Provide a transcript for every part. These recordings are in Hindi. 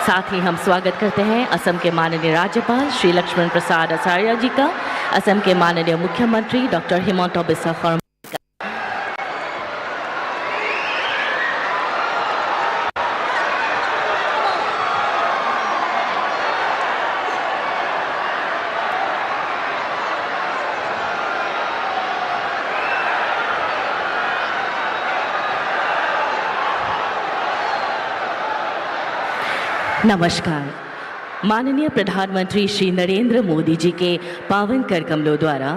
साथ ही हम स्वागत करते हैं असम के माननीय राज्यपाल श्री लक्ष्मण प्रसाद आचार्य जी का, असम के माननीय मुख्यमंत्री डॉक्टर हिमंता बिस्वा शर्मा। नमस्कार। माननीय प्रधानमंत्री श्री नरेंद्र मोदी जी के पावन कर कमलों द्वारा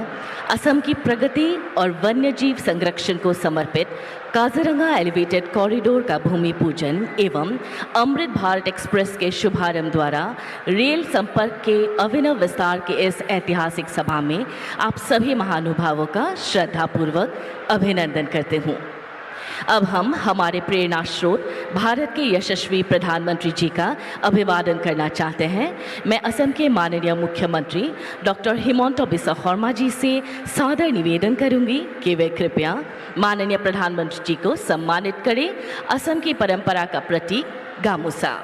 असम की प्रगति और वन्यजीव संरक्षण को समर्पित काजीरंगा एलिवेटेड कॉरिडोर का भूमि पूजन एवं अमृत भारत एक्सप्रेस के शुभारंभ द्वारा रेल संपर्क के अभिनव विस्तार के इस ऐतिहासिक सभा में आप सभी महानुभावों का श्रद्धापूर्वक अभिनंदन करते हूँ। अब हम हमारे प्रेरणा स्रोत भारत के यशस्वी प्रधानमंत्री जी का अभिवादन करना चाहते हैं। मैं असम के माननीय मुख्यमंत्री डॉक्टर हिमंता बिस्वा शर्मा जी से सादर निवेदन करूंगी कि वे कृपया माननीय प्रधानमंत्री जी को सम्मानित करें। असम की परंपरा का प्रतीक गामूसा।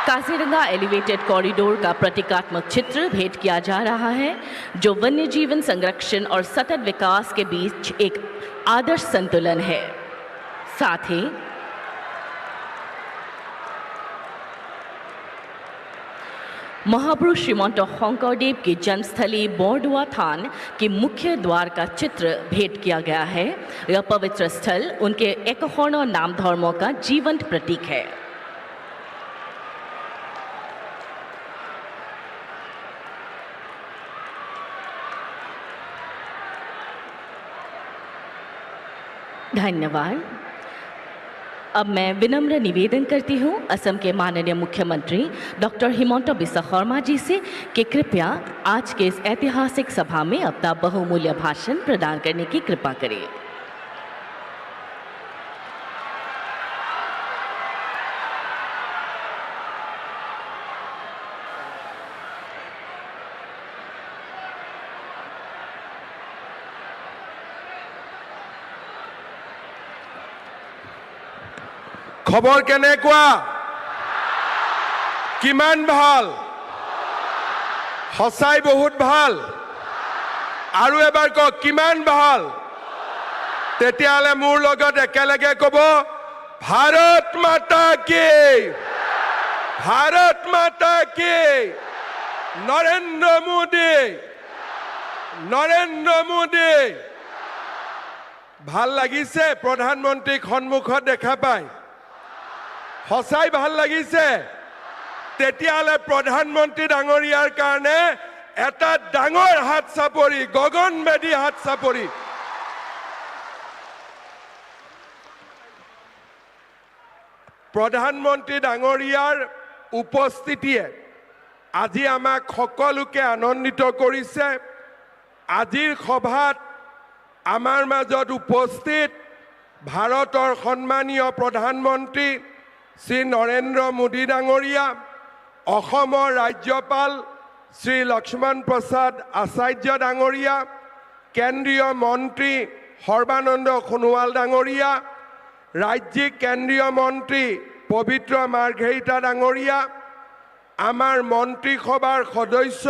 काजीरंगा एलिवेटेड कॉरिडोर का प्रतीकात्मक चित्र भेंट किया जा रहा है, जो वन्य जीवन संरक्षण और सतत विकास के बीच एक आदर्श संतुलन है। साथ ही महापुरुष श्रीमंत शंकरदेव की जन्मस्थली बोरदुआ थान के मुख्य द्वार का चित्र भेंट किया गया है। यह पवित्र स्थल उनके एकहर्ण नाम धर्मों का जीवंत प्रतीक है। धन्यवाद। अब मैं विनम्र निवेदन करती हूँ असम के माननीय मुख्यमंत्री डॉक्टर हिमंता बिस्वा शर्मा जी से कि कृपया आज के इस ऐतिहासिक सभा में अपना बहुमूल्य भाषण प्रदान करने की कृपा करें। खबर केनेकुआ किमान ভাল हसाई बहुत ভাল आरु एबार क किमान ভাল तेतियाले मोर लगत एकेलगे कब भारत माता की नरेंद्र मोदी ভাল লাগিছে प्रधानमंत्री सन्मुखत देखा पाई हसाई ভাল লাগিছে तेतियाले प्रधानमंत्री डांगरियार कारणे एटा डांगर हाथ चापरी गगनभेदी हाथ चापरी प्रधानमंत्री डांगरियार उपस्थितिये আজি আমাক সকলোকে আনন্দিত কৰিছে। আজিৰ সভাত আমাৰ মাজত উপস্থিত ভাৰতৰ সন্মানীয় প্ৰধানমন্ত্ৰী শ্ৰী নৰেন্দ্ৰ মোদী ডাঙৰীয়া, অসমৰ ৰাজ্যপাল শ্ৰী লক্ষ্মণ প্ৰসাদ আচাৰ্য ডাঙৰীয়া, কেন্দ্ৰীয় মন্ত্ৰী সৰ্বানন্দ সোণোৱাল ডাঙৰীয়া, ৰাজ্যিক কেন্দ্ৰীয় মন্ত্ৰী পবিত্ৰ মাৰ্ঘেৰিটা ডাঙৰীয়া, আমাৰ মন্ত্ৰীসভাৰ সদস্য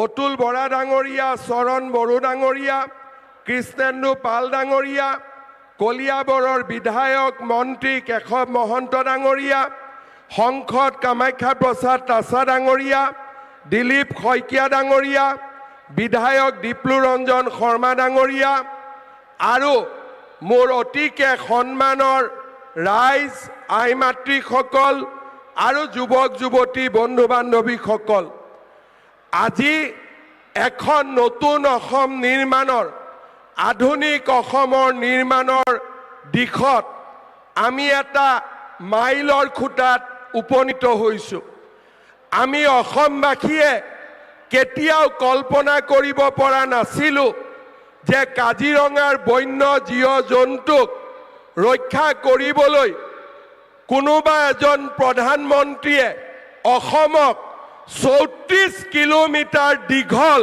অতুল বৰা ডাঙৰীয়া, চৰণ বড়ো ডাঙৰীয়া, কৃষ্ণেন্দু পাল ডাঙৰীয়া, কলিয়াবৰৰ বিধায়ক মন্ত্ৰী কেশৱ মহন্ত ডাঙৰীয়া, সংসদ কামাখ্যা প্ৰসাদ তাছা ডাঙৰীয়া, দিলীপ শইকীয়া ডাঙৰীয়া, বিধায়ক দীপ্লু ৰঞ্জন শৰ্মা ডাঙৰীয়া আৰু মোৰ অতিকে সন্মানৰ ৰাইজ, আই মাতৃসকল আৰু যুৱক যুৱতী বন্ধু বান্ধৱীসকল, আজি এখন নতুন অসম নিৰ্মাণৰ আধুনিক অসমৰ নিৰ্মাণৰ দিশত আমি এটা মাইলৰ খুঁটাত উপনীত হৈছোঁ। আমি অসমবাসীয়ে কেতিয়াও কল্পনা কৰিব পৰা নাছিলোঁ যে কাজিৰঙাৰ বন্য জীৱ জন্তুক ৰক্ষা কৰিবলৈ কোনোবা এজন প্ৰধানমন্ত্ৰীয়ে অসমক ৩৪ কিলোমিটাৰ দীঘল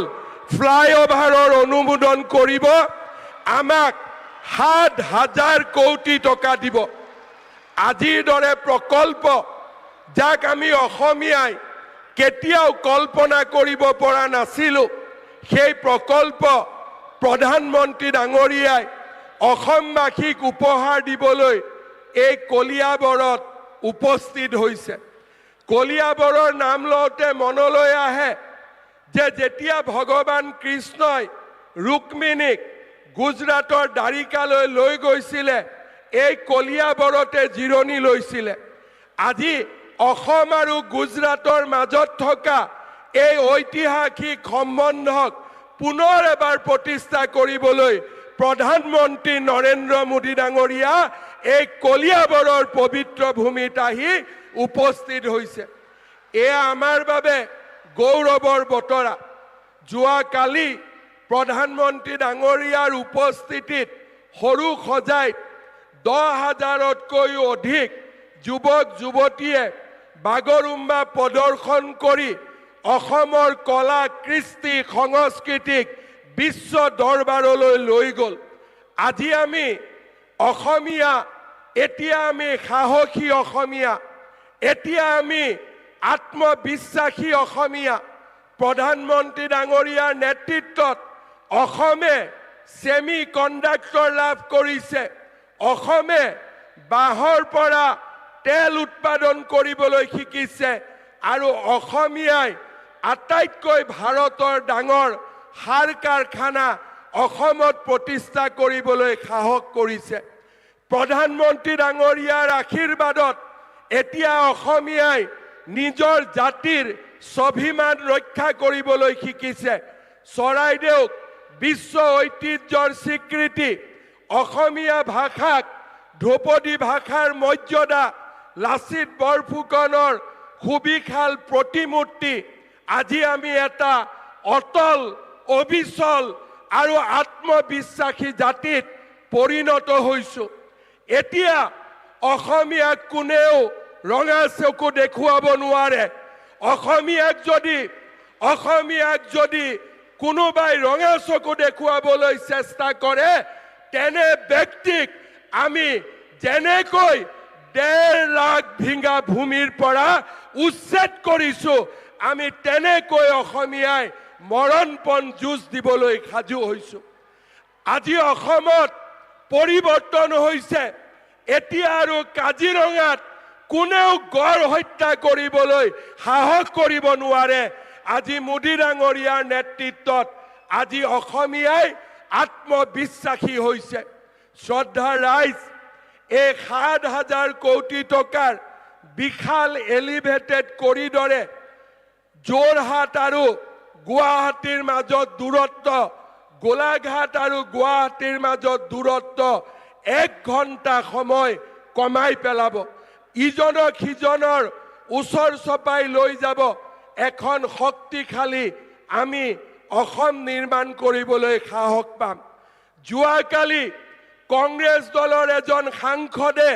ফ্লাইঅভাৰৰ অনুমোদন কৰিব, আমাক ৭,০০০ কোটি টকা দিব। আজিৰ দৰে প্ৰকল্প যাক আমি অসমীয়াই কেতিয়াও কল্পনা কৰিব পৰা নাছিলোঁ সেই প্ৰকল্প প্ৰধানমন্ত্ৰী ডাঙৰীয়াই অসমবাসীক উপহাৰ দিবলৈ এই কলিয়াবৰত উপস্থিত হৈছে। কলিয়াবৰৰ নাম লওঁতে মনলৈ আহে যে যেতিয়া ভগৱান কৃষ্ণই ৰুক্মিণীক গুজৰাটৰ দ্বাৰিকালৈ লৈ গৈছিলে এই কলিয়াবৰতে জিৰণি লৈছিলে। আজি অসম আৰু গুজৰাটৰ মাজত থকা এই ঐতিহাসিক সম্বন্ধক পুনৰ এবাৰ প্ৰতিষ্ঠা কৰিবলৈ প্ৰধানমন্ত্ৰী নৰেন্দ্ৰ মোদী ডাঙৰীয়া এই কলিয়াবৰৰ পবিত্ৰ ভূমিত আহি উপস্থিত হৈছে। এয়া আমাৰ বাবে গৌৰৱৰ বতৰা। যোৱাকালি প্ৰধানমন্ত্ৰী ডাঙৰীয়াৰ উপস্থিতিত সৰু সজাইত 10,000তকৈও অধিক যুৱক যুৱতীয়ে বাগৰুম্বা প্ৰদৰ্শন কৰি অসমৰ কলা কৃষ্টি সংস্কৃতিক বিশ্ব দৰবাৰলৈ লৈ গ'ল। আজি আমি অসমীয়া, এতিয়া আমি সাহসী অসমীয়া, এতিয়া আমি আত্মবিশ্বাসী অসমীয়া। প্ৰধানমন্ত্ৰী ডাঙৰীয়াৰ নেতৃত্বত অসমে ছেমি কণ্ডাক্টৰ লাভ কৰিছে। অসমে বাঁহৰ পৰা তেল উৎপাদন কৰিবলৈ শিকিছে আৰু অসমীয়াই আটাইতকৈ ভাৰতৰ ডাঙৰ সাৰ কাৰখানা অসমত প্ৰতিষ্ঠা কৰিবলৈ সাহস কৰিছে। প্ৰধানমন্ত্ৰী ডাঙৰীয়াৰ আশীৰ্বাদত এতিয়া অসমীয়াই নিজৰ জাতিৰ স্বাভিমান ৰক্ষা কৰিবলৈ শিকিছে। চৰাইদেউক বিশ্ব ঐতিহ্যৰ স্বীকৃতি, অসমীয়া ভাষাক ধ্ৰুপদী ভাষাৰ মৰ্যাদা, লাচিত বৰফুকনৰ সুবিশাল প্ৰতিমূৰ্তি, আজি আমি এটা অটল, অবিচল আৰু আত্মবিশ্বাসী জাতিত পৰিণত হৈছোঁ। এতিয়া অসমীয়াক কোনেও ৰঙা চকু দেখুৱাব নোৱাৰে। অসমীয়াক যদি কোনোবাই ৰঙা চকু দেখুৱাবলৈ চেষ্টা কৰে তেনে ব্যক্তিক আমি যেনেকৈ 1.5 লাখ বিঘা ভূমিৰ পৰা উচ্ছেদ কৰিছোঁ আমি তেনেকৈ অসমীয়াই মৰণপণ যুঁজ দিবলৈ সাজু হৈছোঁ। আজি অসমত পৰিৱৰ্তন হৈছে। এতিয়া আৰু কাজিৰঙাত কোনেও গড় হত্যা কৰিবলৈ সাহস কৰিব নোৱাৰে। আজি মোদী ডাঙৰীয়াৰ নেতৃত্বত আজি অসমীয়াই আত্মবিশ্বাসী হৈছে। শ্ৰদ্ধাৰ ৰাইজ, এই 7,000 কোটি টকাৰ বিশাল এলিভেটেড কৰিডৰে যোৰহাট আৰু গুৱাহাটীৰ মাজত দূৰত্ব, গোলাঘাট আৰু গুৱাহাটীৰ মাজত দূৰত্ব 1 ঘণ্টা সময় কমাই পেলাব। ইজনক সিজনৰ ওচৰ চপাই লৈ যাব। এখন শক্তিশালী আমি অসম নিৰ্মাণ কৰিবলৈ সাহস পাম। যোৱাকালি কংগ্ৰেছ দলৰ এজন সাংসদে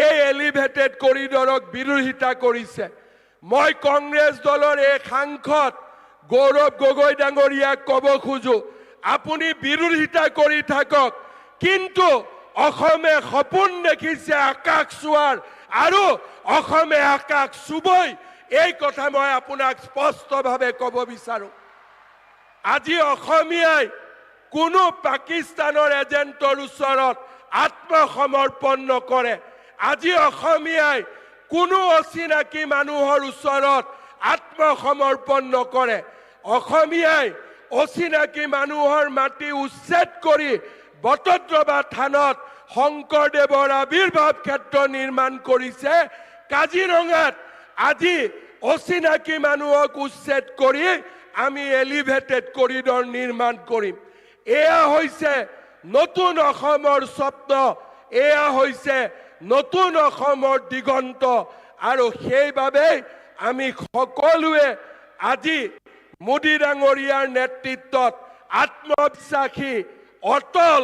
এই এলিভেটেড কৰিডৰক বিৰোধিতা কৰিছে। মই কংগ্ৰেছ দলৰ এই সাংসদ গৌৰৱ গগৈ ডাঙৰীয়াক ক'ব খোজো, আপুনি বিৰোধিতা কৰি থাকক, কিন্তু অসমে সপোন দেখিছে আকাশ চোৱাৰ আৰু অসমে আকাশ চুবই। এই কথা মই আপোনাক স্পষ্টভাৱে ক'ব বিচাৰো। আজি অসমীয়াই কোনো পাকিস্তানৰ এজেণ্টৰ ওচৰত আত্মসমৰ্পণ নকৰে। আজি অসমীয়াই কোনো অচিনাকি মানুহৰ ওচৰত আত্মসমৰ্পণ নকৰে। অসমীয়াই অচিনাকি মানুহৰ মাটি উচ্ছেদ কৰি বটদ্ৰৱা থানত শংকৰদেৱৰ আৱিৰ্ভাৱ ক্ষেত্ৰ নিৰ্মাণ কৰিছে। কাজিৰঙাত আজি অচিনাকি মানুহক উচ্ছেদ কৰি আমি এলিভেটেড কৰিডৰ নিৰ্মাণ কৰিম। এয়া হৈছে নতুন অসমৰ স্বপ্ন, এয়া হৈছে নতুন অসমৰ দিগন্ত। আৰু সেইবাবে আমি সকলোৱে আজি মোদী ডাঙৰীয়াৰ নেতৃত্বত আত্মবিশ্বাসী, অটল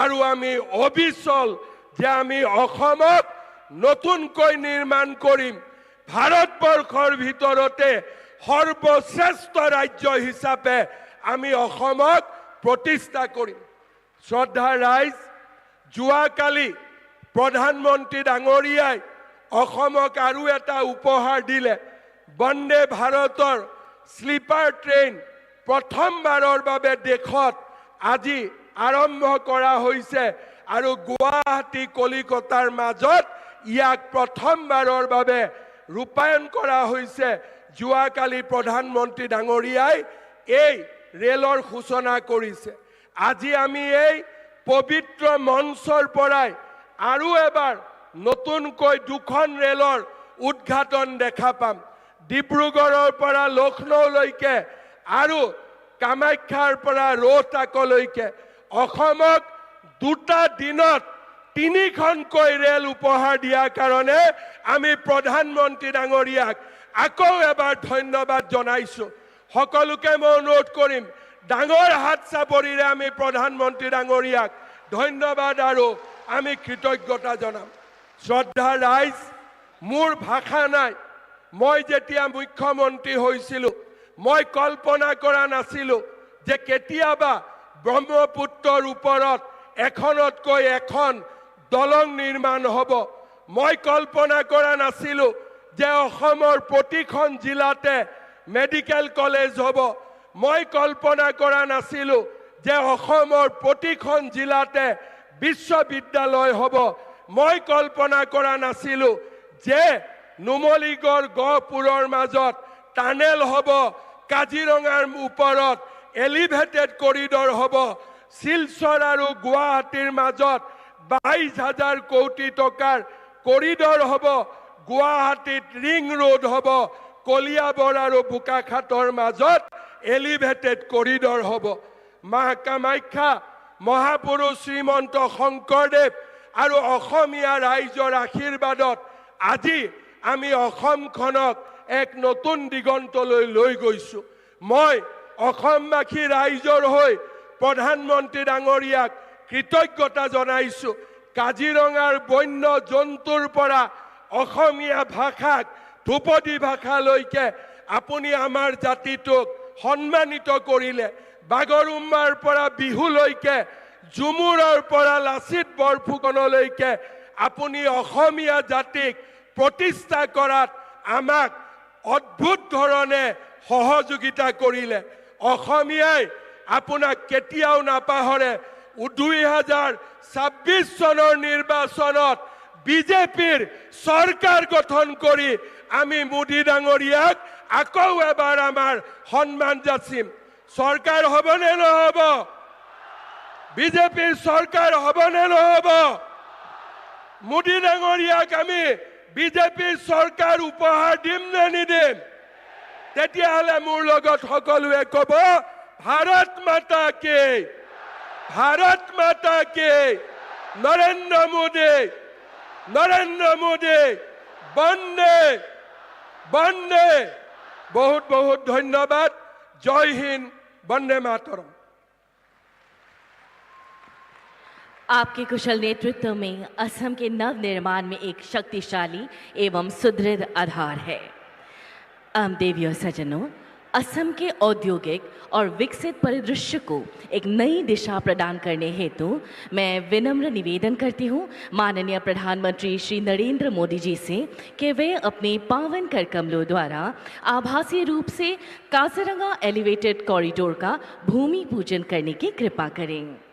আৰু আমি অবিচল যে আমি অসমক নতুনকৈ নিৰ্মাণ কৰিম। ভাৰতবৰ্ষৰ ভিতৰতে সৰ্বশ্ৰেষ্ঠ ৰাজ্য হিচাপে আমি অসমক প্ৰতিষ্ঠা কৰিম। শ্ৰদ্ধাৰ ৰাইজ, যোৱাকালি প্ৰধানমন্ত্ৰী ডাঙৰীয়াই অসমক আৰু এটা উপহাৰ দিলে। বন্দে ভাৰতৰ স্লিপাৰ ট্ৰেইন প্ৰথমবাৰৰ বাবে দেশত আজি আৰম্ভ কৰা হৈছে আৰু গুৱাহাটী কলিকতাৰ মাজত ইয়াক প্ৰথমবাৰৰ বাবে ৰূপায়ণ কৰা হৈছে। যোৱাকালি প্ৰধানমন্ত্ৰী ডাঙৰীয়াই এই ৰেলৰ সূচনা কৰিছে। আজি আমি এই পবিত্ৰ মঞ্চৰ পৰাই আৰু এবাৰ নতুনকৈ দুখন ৰেলৰ উদ্ঘাটন দেখা পাম। ডিব্ৰুগড়ৰ পৰা লক্ষ্ণৌলৈকে আৰু কামাখ্যাৰ পৰা ৰোহটাকলৈকে অসমক দুটা দিনত তিনিখনকৈ ৰেল উপহাৰ দিয়াৰ কাৰণে আমি প্ৰধানমন্ত্ৰী ডাঙৰীয়াক আকৌ এবাৰ ধন্যবাদ জনাইছো। সকলোকে মই অনুৰোধ কৰিম, ডাঙৰ হাত চাপৰিৰে আমি প্ৰধানমন্ত্ৰী ডাঙৰীয়াক ধন্যবাদ আৰু আমি কৃতজ্ঞতা জনাম। শ্ৰদ্ধা ৰাইজ, মোৰ ভাষা নাই। মই যেতিয়া মুখ্যমন্ত্ৰী হৈছিলোঁ মই কল্পনা কৰা নাছিলোঁ যে কেতিয়াবা ব্ৰহ্মপুত্ৰৰ ওপৰত এখনতকৈ এখন দলং নিৰ্মাণ হ'ব। মই কল্পনা কৰা নাছিলোঁ যে অসমৰ প্ৰতিখন জিলাতে মেডিকেল কলেজ হ'ব। মই কল্পনা কৰা নাছিলোঁ যে অসমৰ প্ৰতিখন জিলাতে বিশ্ববিদ্যালয় হ'ব। মই কল্পনা কৰা নাছিলোঁ যে নুমলীগড় গহপুৰৰ মাজত টানেল হ'ব, কাজিৰঙাৰ ওপৰত এলিভেটেড কৰিডৰ হ'ব, শিলচৰ আৰু গুৱাহাটীৰ মাজত 22,000 কোটি টকাৰ কৰিডৰ হ'ব, গুৱাহাটীত ৰিং ৰোড হ'ব, কলিয়াবৰ আৰু বোকাখাটৰ মাজত এলিভেটেড কৰিডৰ হ'ব। মা কামাখ্যা, মহাপুৰুষ শ্ৰীমন্ত শংকৰদেৱ আৰু অসমীয়া ৰাইজৰ আশীৰ্বাদত আজি আমি অসমখনক এক নতুন দিগন্তলৈ লৈ গৈছো। মই অসমবাসী ৰাইজৰ হৈ প্ৰধানমন্ত্ৰী ডাঙৰীয়াক কৃতজ্ঞতা জনাইছো। কাজিৰঙাৰ বন্য জন্তুৰ পৰা অসমীয়া ভাষাক ধ্ৰুপদী ভাষালৈকে আপুনি আমাৰ জাতিটোক সন্মানিত কৰিলে। বাগৰুম্বাৰ পৰা বিহুলৈকে, ঝুমুৰৰ পৰা লাচিত বৰফুকনলৈকে আপুনি অসমীয়া জাতিক প্ৰতিষ্ঠা কৰাত আমাক অদ্ভুত ধৰণে সহযোগিতা কৰিলে। অসমীয়াই আপোনাক কেতিয়াও নাপাহৰে। 2026 চনৰ নিৰ্বাচনত বিজেপিৰ চৰকাৰ গঠন কৰি আমি মোদী ডাঙৰীয়াক আকৌ এবাৰ আমাৰ সন্মান যাচিম। চৰকাৰ হ'বনে নহ'ব? বিজেপিৰ চৰকাৰ হ'বনে নহ'ব? মোদী ডাঙৰীয়াক আমি বিজেপিৰ চৰকাৰ উপহাৰ দিম নে নিদিম? তেতিয়াহ'লে মোৰ লগত সকলোৱে ক'ব, ভাৰত মাতা কি, ভাৰত মাতা কি, নৰেন্দ্ৰ মোদী, নৰেন্দ্ৰ মোদী, বন্দে বন্দে। বহুত বহুত ধন্যবাদ। জয় হিন্দ, বন্দে मातरम। आपके कुशल नेतृत्व में असम के नव निर्माण में एक शक्तिशाली एवं सुदृढ़ आधार है। देवी और सज्जनों, असम के औद्योगिक और विकसित परिदृश्य को एक नई दिशा प्रदान करने हेतु मैं विनम्र निवेदन करती हूँ माननीय प्रधानमंत्री श्री नरेंद्र मोदी जी से कि वे अपने पावन कर कमलों द्वारा आभासी रूप से काजीरंगा एलिवेटेड कॉरिडोर का भूमि पूजन करने की कृपा करें।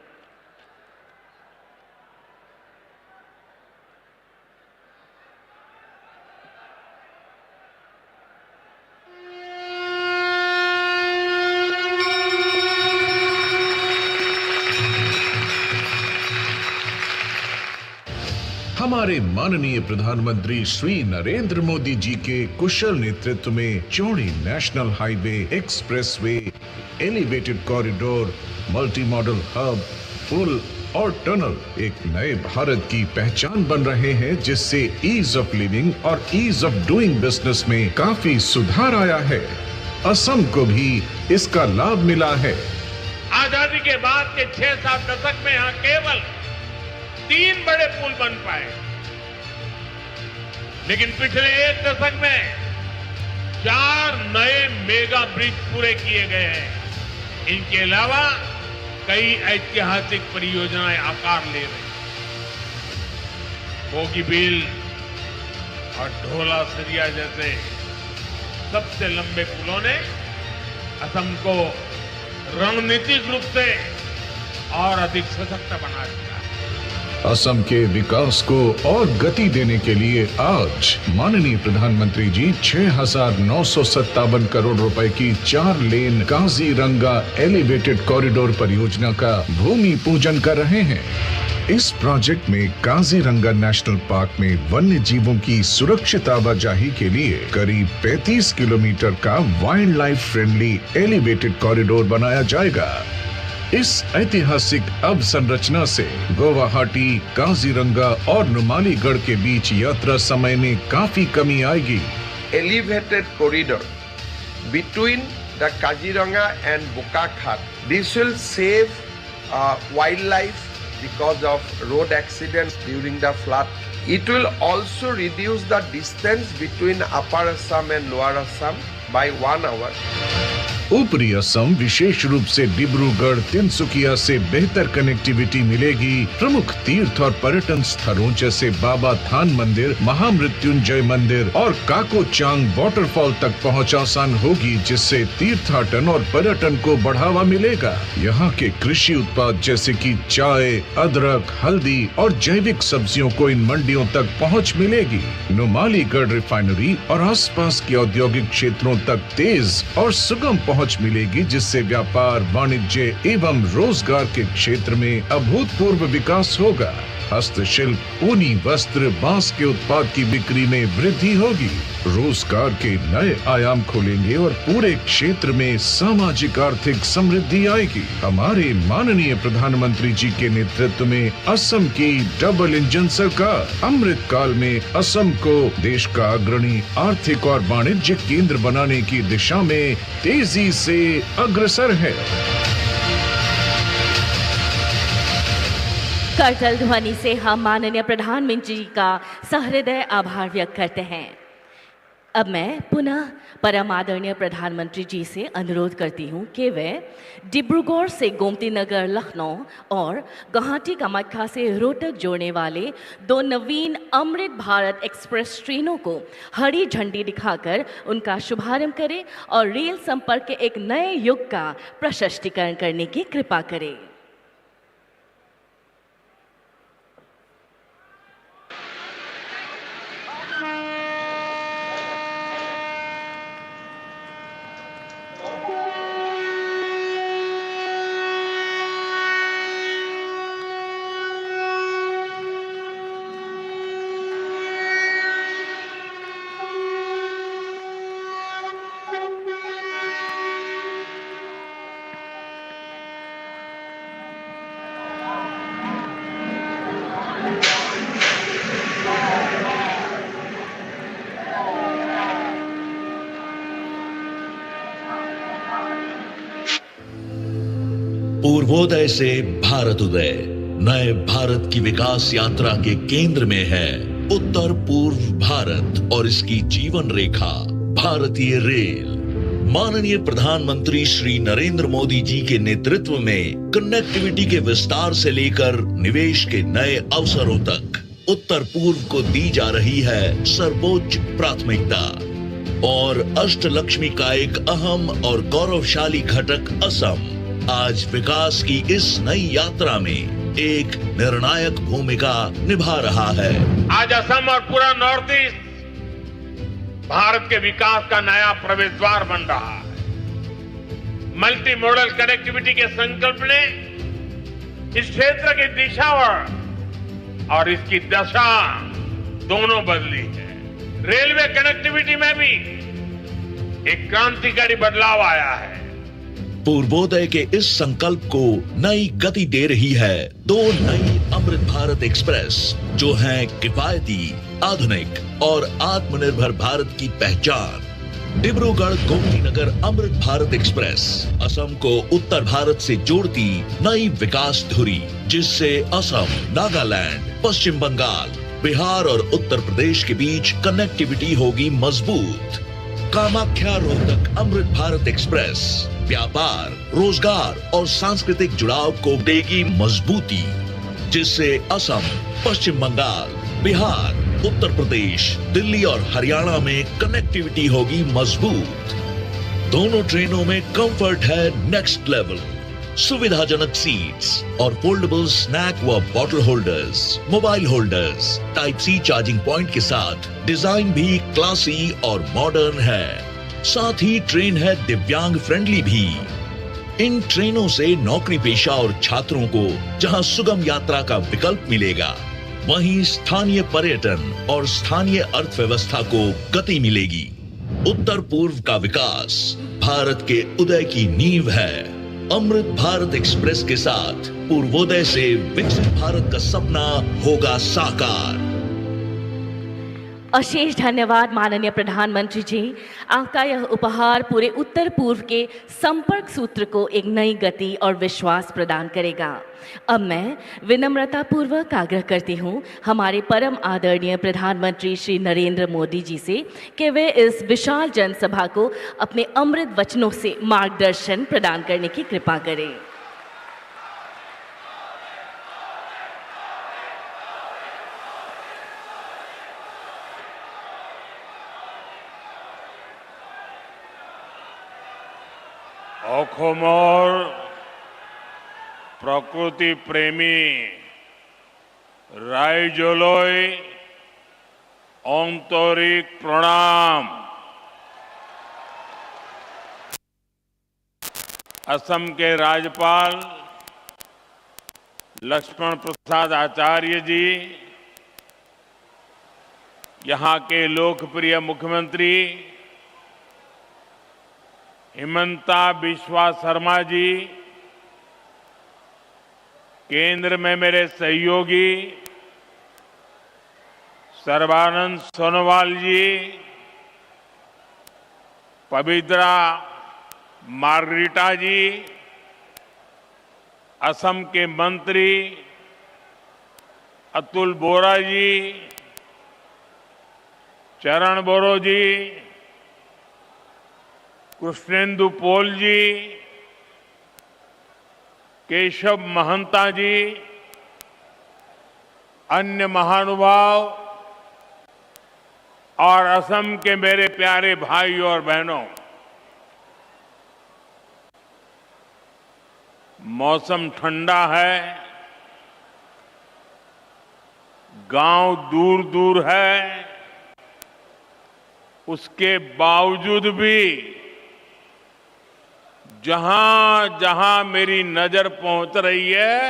हमारे माननीय प्रधानमंत्री श्री नरेंद्र मोदी जी के कुशल नेतृत्व में चौड़ी national highway, expressway, elevated corridor, multi model hub, पुल और टनल एक नए भारत की पहचान बन रहे हैं, जिससे ईज ऑफ लिविंग और ईज ऑफ डूइंग बिजनेस में काफी सुधार आया है। असम को भी इसका लाभ मिला है। आजादी के बाद के 6-7 दशक में यहाँ केवल 3 बड़े पुल बन पाए, लेकिन पिछले 1 दशक में 4 नए मेगा ब्रिज पूरे किए गए हैं। इनके अलावा कई ऐतिहासिक परियोजनाएं आकार ले रही हैं। बोगीबील और ढोला सरिया जैसे सबसे लंबे पुलों ने असम को रणनीतिक रूप से और अधिक सशक्त बना दिया। असम के विकास को और गति देने के लिए आज माननीय प्रधानमंत्री जी 6,957 करोड़ रुपए की 4 लेन काजीरंगा एलिवेटेड कॉरिडोर परियोजना का भूमि पूजन कर रहे हैं। इस प्रोजेक्ट में काजीरंगा नेशनल पार्क में वन्य जीवों की सुरक्षित आवाजाही के लिए करीब 35 किलोमीटर का wild life friendly elevated corridor बनाया जाएगा। इस ऐतिहासिक अवसंरचना से गुवाहाटी, काजीरंगा और नुमालीगढ़ के बीच यात्रा समय में काफी कमी आएगी। Elevated corridor between the Kaziranga and Bokakhat. This will save wildlife because of road accidents during the flood. It will also reduce the distance between Upper Assam and Lower Assam by 1 hour. ऊपरी असम विशेष रूप से डिब्रूगढ़, तिनसुकिया से बेहतर कनेक्टिविटी मिलेगी। प्रमुख तीर्थ और पर्यटन स्थलों जैसे बाबा थान मंदिर, महामृत्युंजय मंदिर और काकोचांग वाटरफॉल तक पहुंच आसान होगी, जिससे तीर्थाटन और पर्यटन को बढ़ावा मिलेगा। यहाँ के कृषि उत्पाद जैसे कि चाय, अदरक, हल्दी और जैविक सब्जियों को इन मंडियों तक पहुँच मिलेगी। नुमालीगढ़ रिफाइनरी और आसपास के औद्योगिक क्षेत्रों तक तेज और सुगम पहुंच मिलेगी, जिससे व्यापार, वाणिज्य एवं रोजगार के क्षेत्र में अभूतपूर्व विकास होगा। हस्तशिल्प, ऊनी वस्त्र, बांस के उत्पाद की बिक्री में वृद्धि होगी। रोजगार के नए आयाम खोलेंगे और पूरे क्षेत्र में सामाजिक आर्थिक समृद्धि आएगी। हमारे माननीय प्रधानमंत्री जी के नेतृत्व में असम की डबल इंजन सरकार अमृत काल में असम को देश का अग्रणी आर्थिक और वाणिज्य केंद्र बनाने की दिशा में तेजी से अग्रसर है। करतल ध्वनि से हम माननीय प्रधानमंत्री जी का सहृदय आभार व्यक्त करते हैं। अब मैं पुनः परम आदरणीय प्रधानमंत्री जी से अनुरोध करती हूँ कि वे डिब्रूगढ़ से गोमती नगर, लखनऊ और गुवाहाटी कामाख्या से रोहतक जोड़ने वाले 2 नवीन अमृत भारत एक्सप्रेस ट्रेनों को हरी झंडी दिखाकर उनका शुभारंभ करें और रेल संपर्क के एक नए युग का प्रशस्तीकरण करने की कृपा करें। पूर्वोदय से भारत उदय, नए भारत की विकास यात्रा के केंद्र में है उत्तर पूर्व भारत और इसकी जीवन रेखा भारतीय रेल। माननीय प्रधानमंत्री श्री नरेंद्र मोदी जी के नेतृत्व में कनेक्टिविटी के विस्तार से लेकर निवेश के नए अवसरों तक उत्तर पूर्व को दी जा रही है सर्वोच्च प्राथमिकता। और अष्टलक्ष्मी का एक अहम और गौरवशाली घटक असम आज विकास की इस नई यात्रा में एक निर्णायक भूमिका निभा रहा है। आज असम और पूरा नॉर्थ ईस्ट भारत के विकास का नया प्रवेश द्वार बन रहा है। मल्टी मॉडल कनेक्टिविटी के संकल्प ने इस क्षेत्र की दिशा और इसकी दशा दोनों बदली है। रेलवे कनेक्टिविटी में भी एक क्रांतिकारी बदलाव आया है। पूर्वोदय के इस संकल्प को नई गति दे रही है 2 नई अमृत भारत एक्सप्रेस, जो हैं किफायती, आधुनिक और आत्मनिर्भर भारत की पहचान। डिब्रूगढ़ गोमती नगर अमृत भारत एक्सप्रेस असम को उत्तर भारत से जोड़ती नई विकास धुरी, जिससे असम, नागालैंड, पश्चिम बंगाल, बिहार और उत्तर प्रदेश के बीच कनेक्टिविटी होगी मजबूत। कामाख्या रोहतक अमृत भारत एक्सप्रेस व्यापार, रोजगार और सांस्कृतिक जुड़ाव को देगी मजबूती, जिससे असम, पश्चिम बंगाल, बिहार, उत्तर प्रदेश, दिल्ली और हरियाणा में कनेक्टिविटी होगी मजबूत। दोनों ट्रेनों में कंफर्ट है नेक्स्ट लेवल, सुविधाजनक सीट्स और फोल्डेबल स्नैक व bottle holders, mobile holders, type C charging point के साथ डिजाइन भी क्लासी और मॉडर्न है। साथ ही ट्रेन है दिव्यांग फ्रेंडली भी। इन ट्रेनों से नौकरी पेशा और छात्रों को जहां सुगम यात्रा का विकल्प मिलेगा, वहीं स्थानीय पर्यटन और स्थानीय अर्थव्यवस्था को गति मिलेगी। उत्तर पूर्व का विकास भारत के उदय की नींव है। अमृत भारत एक्सप्रेस के साथ पूर्वोदय से विकसित भारत का सपना होगा साकार। अशेष धन्यवाद माननीय प्रधानमंत्री जी। आपका यह उपहार पूरे उत्तर पूर्व के संपर्क सूत्र को एक नई गति और विश्वास प्रदान करेगा। अब मैं विनम्रता पूर्वक आग्रह करती हूँ हमारे परम आदरणीय प्रधानमंत्री श्री नरेंद्र मोदी जी से कि वे इस विशाल जनसभा को अपने अमृत वचनों से मार्गदर्शन प्रदान करने की कृपा करें। অসমর প্রকৃতি প্রেমী রাইজলৈ আন্তরিক प्रणाम। असम के राज्यपाल लक्ष्मण प्रसाद आचार्य जी, यहाँ के लोकप्रिय मुख्यमंत्री हिमंता बिस्वा शर्मा जी, केंद्र में मेरे सहयोगी सर्बानंद सोनोवाल जी, पवित्रा मार्गरीटा जी, असम के मंत्री अतुल बोरा जी, चरण बोरो जी, कृष्णेंदु पोल जी, केशव महंता जी, अन्य महानुभाव और असम के मेरे प्यारे भाई और बहनों, मौसम ठंडा है, गांव दूर दूर है, उसके बावजूद भी जहां जहां मेरी नजर पहुंच रही है,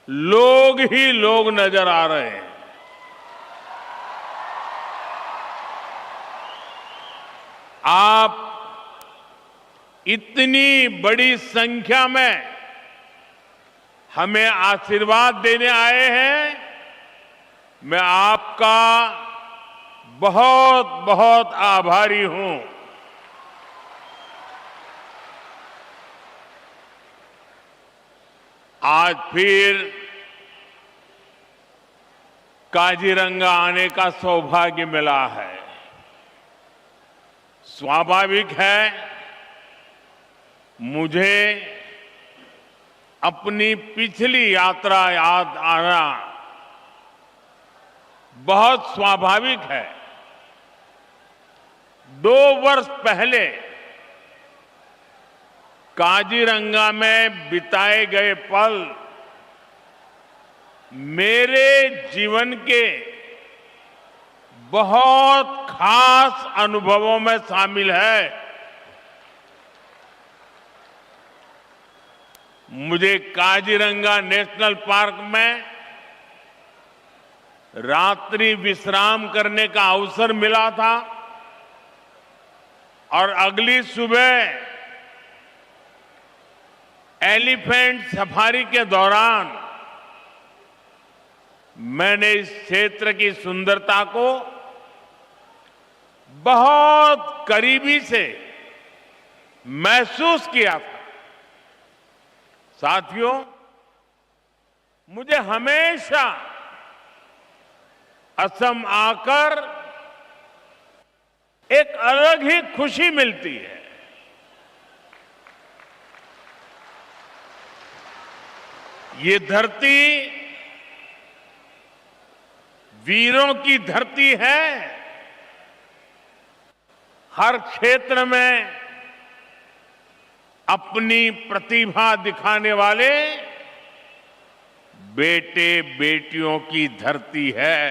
लोग ही लोग नजर आ रहे हैं। आप इतनी बड़ी संख्या में हमें आशीर्वाद देने आए हैं, मैं आपका बहुत बहुत आभारी हूं। आज फिर काजीरंगा आने का सौभाग्य मिला है। स्वाभाविक है मुझे अपनी पिछली यात्रा याद आना बहुत स्वाभाविक है। 2 वर्ष पहले काजीरंगा में बिताए गए पल मेरे जीवन के बहुत खास अनुभवों में शामिल है। मुझे काजीरंगा नेशनल पार्क में रात्रि विश्राम करने का अवसर मिला था और अगली सुबह एलिफेंट सफारी के दौरान मैंने इस क्षेत्र की सुंदरता को बहुत करीबी से महसूस किया था। साथियों, मुझे हमेशा असम आकर एक अलग ही खुशी मिलती है। ये धरती वीरों की धरती है। हर क्षेत्र में अपनी प्रतिभा दिखाने वाले बेटे बेटियों की धरती है।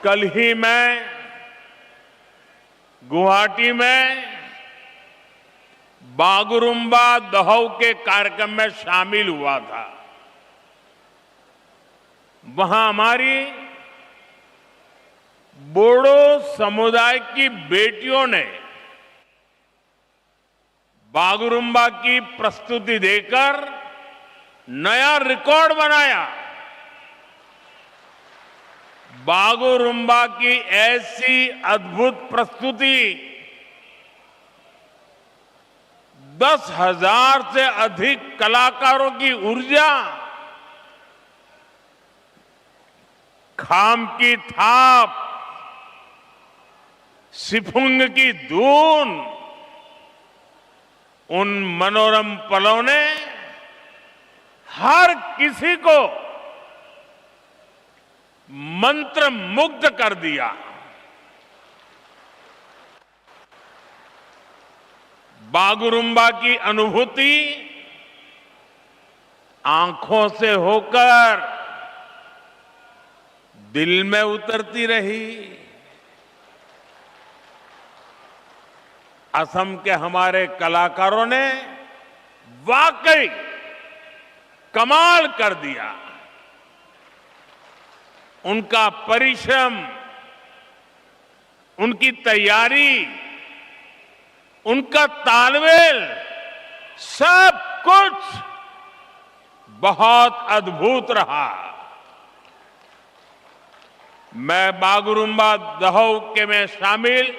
कल ही मैं गुवाहाटी में बागुरुम्बा दहौ के कार्यक्रम में शामिल हुआ था। वहां हमारी बोडो समुदाय की बेटियों ने बागुरुम्बा की प्रस्तुति देकर नया रिकॉर्ड बनाया। बागुरुम्बा की ऐसी अद्भुत प्रस्तुति 10,000 से अधिक कलाकारों की ऊर्जा, खाम की थाप, सिफुंग की धून, उन मनोरम पलों ने हर किसी को मंत्र मुग्ध कर दिया। बागुरुम्बा की अनुभूति आंखों से होकर दिल में उतरती रही। असम के हमारे कलाकारों ने वाकई कमाल कर दिया। उनका परिश्रम, उनकी तैयारी, उनका तालमेल, सब कुछ बहुत अद्भुत रहा। मैं बागुरुम्बा दहौ के में शामिल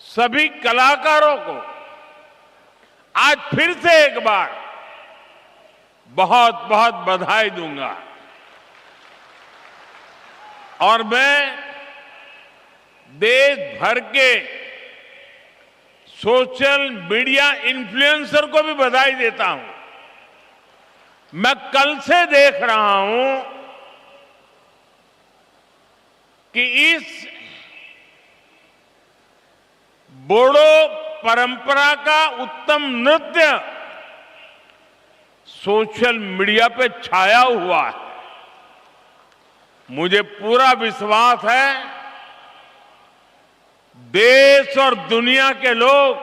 सभी कलाकारों को आज फिर से एक बार बहुत बहुत बधाई दूंगा। और मैं देश भर के सोशल मीडिया इन्फ्लुएंसर को भी बधाई देता हूं। मैं कल से देख रहा हूं कि इस बोडो परंपरा का उत्तम नृत्य सोशल मीडिया पे छाया हुआ है। मुझे पूरा विश्वास है देश और दुनिया के लोग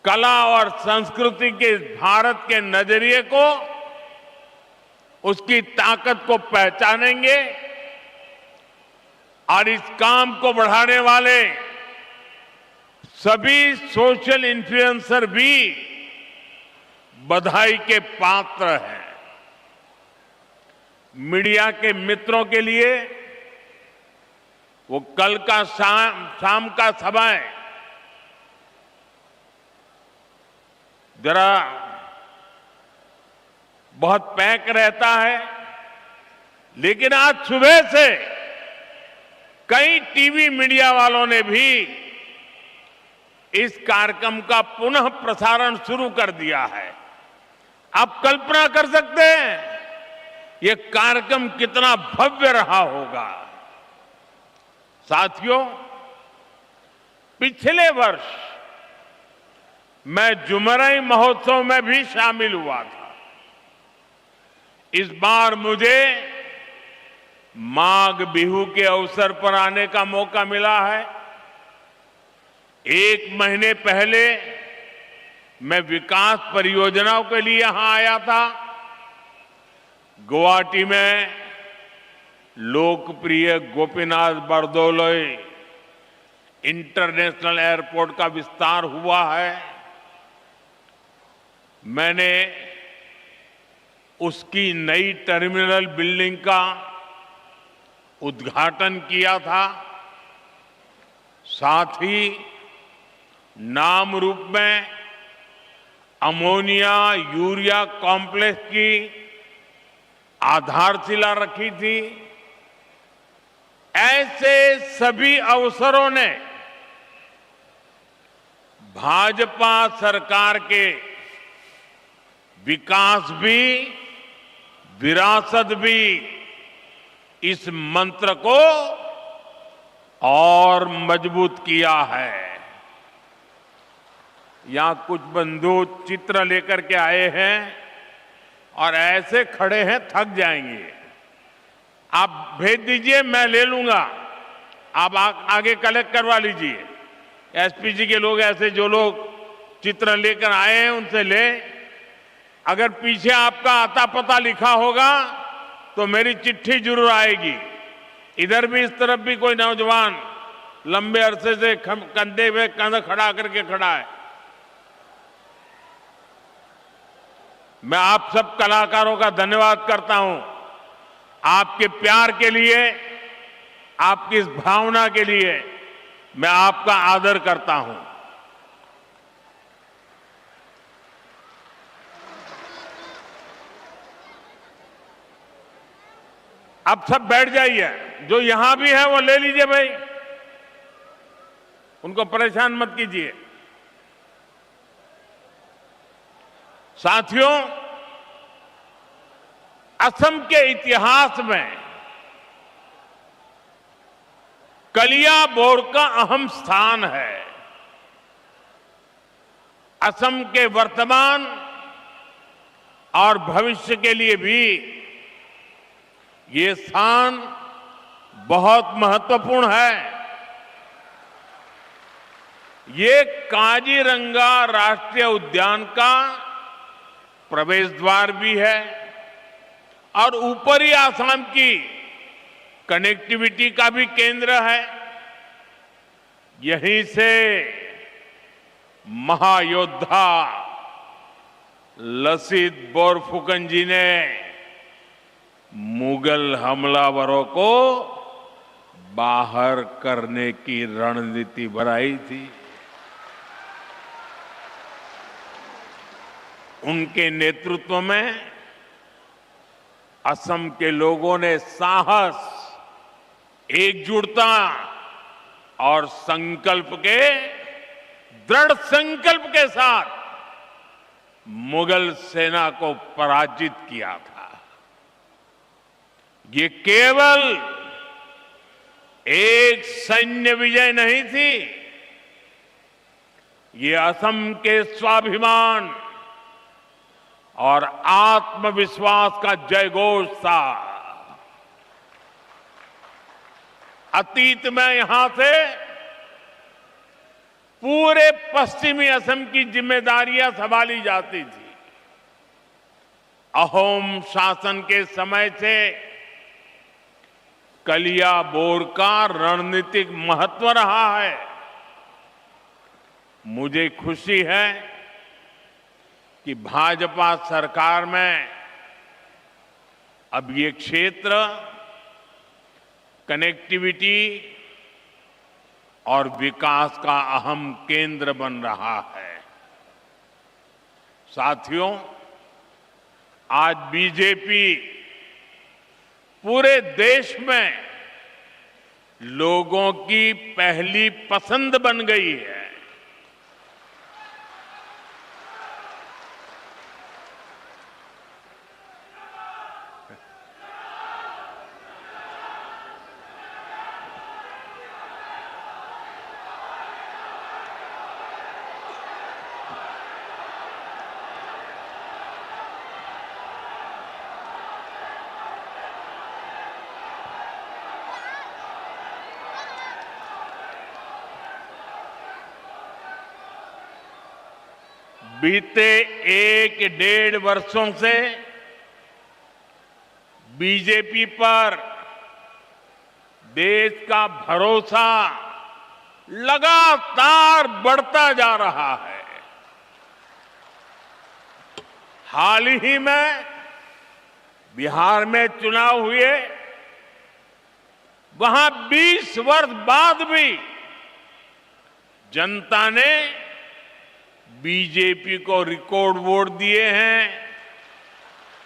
कला और संस्कृति के भारत के नजरिए को, उसकी ताकत को पहचानेंगे और इस काम को बढ़ाने वाले सभी सोशल इन्फ्लुएंसर भी बधाई के पात्र हैं। मीडिया के मित्रों के लिए वो कल का शाम का समय जरा बहुत पैक रहता है, लेकिन आज सुबह से कई टीवी मीडिया वालों ने भी इस कार्यक्रम का पुनः प्रसारण शुरू कर दिया है। आप कल्पना कर सकते हैं ये कार्यक्रम कितना भव्य रहा होगा। साथियों, पिछले वर्ष मैं जुमरई महोत्सव में भी शामिल हुआ था। इस बार मुझे माघ बिहू के अवसर पर आने का मौका मिला है। 1 महीने पहले मैं विकास परियोजनाओं के लिए यहां आया था। गुवाहाटी में लोकप्रिय गोपीनाथ बरदोलोई इंटरनेशनल एयरपोर्ट का विस्तार हुआ है। मैंने उसकी नई टर्मिनल बिल्डिंग का उद्घाटन किया था। साथ ही नाम रूप में अमोनिया यूरिया कॉम्प्लेक्स की आधारशिला रखी थी। ऐसे सभी अवसरों ने भाजपा सरकार के विकास भी, विरासत भी, इस मंत्र को और मजबूत किया है। यहां कुछ बंधु चित्र लेकर के आए हैं और ऐसे खड़े हैं, थक जाएंगे। आप भेज दीजिए, मैं ले लूंगा। आप आगे कलेक्ट करवा लीजिए। एसपीजी के लोग, ऐसे जो लोग चित्र लेकर आए हैं, उनसे ले। अगर पीछे आपका आता पता लिखा होगा तो मेरी चिट्ठी जरूर आएगी। इधर भी, इस तरफ भी कोई नौजवान लंबे अरसे से कंधे पे कंधा खड़ा करके खड़ा है। मैं आप सब कलाकारों का धन्यवाद करता हूं। आपके प्यार के लिए, आपकी इस भावना के लिए मैं आपका आदर करता हूं। अब सब बैठ जाइए। जो यहां भी है वो ले लीजिए भाई, उनको परेशान मत कीजिए। साथियों, असम के इतिहास में कलियाबोर का अहम स्थान है। असम के वर्तमान और भविष्य के लिए भी ये स्थान बहुत महत्वपूर्ण है। ये काजीरंगा राष्ट्रीय उद्यान का प्रवेश द्वार भी है और ऊपरी आसाम की कनेक्टिविटी का भी केंद्र है। यहीं से महायोद्धा लसित बोरफुकन जी ने मुगल हमलावरों को बाहर करने की रणनीति बनाई थी। उनके नेतृत्व में असम के लोगों ने साहस, एकजुटता और संकल्प के, दृढ़ संकल्प के साथ मुगल सेना को पराजित किया था। ये केवल एक सैन्य विजय नहीं थी, ये असम के स्वाभिमान और आत्मविश्वास का जयघोष था। अतीत में यहां से पूरे पश्चिमी असम की जिम्मेदारियां संभाली जाती थी। अहोम शासन के समय से कलियाबोर का रणनीतिक महत्व रहा है। मुझे खुशी है कि भाजपा सरकार में अब ये क्षेत्र कनेक्टिविटी और विकास का अहम केंद्र बन रहा है। साथियों, आज बीजेपी पूरे देश में लोगों की पहली पसंद बन गई है। बीते 1-1.5 वर्षों से बीजेपी पर देश का भरोसा लगातार बढ़ता जा रहा है। हाल ही में बिहार में चुनाव हुए, वहां 20 वर्ष बाद भी जनता ने बीजेपी को रिकॉर्ड वोट दिए हैं,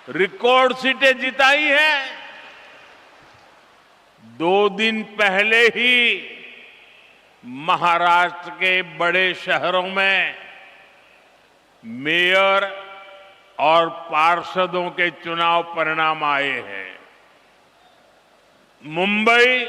रिकॉर्ड सीटें जिताई हैं। 2 दिन पहले ही महाराष्ट्र के बड़े शहरों में मेयर और पार्षदों के चुनाव परिणाम आए हैं। मुंबई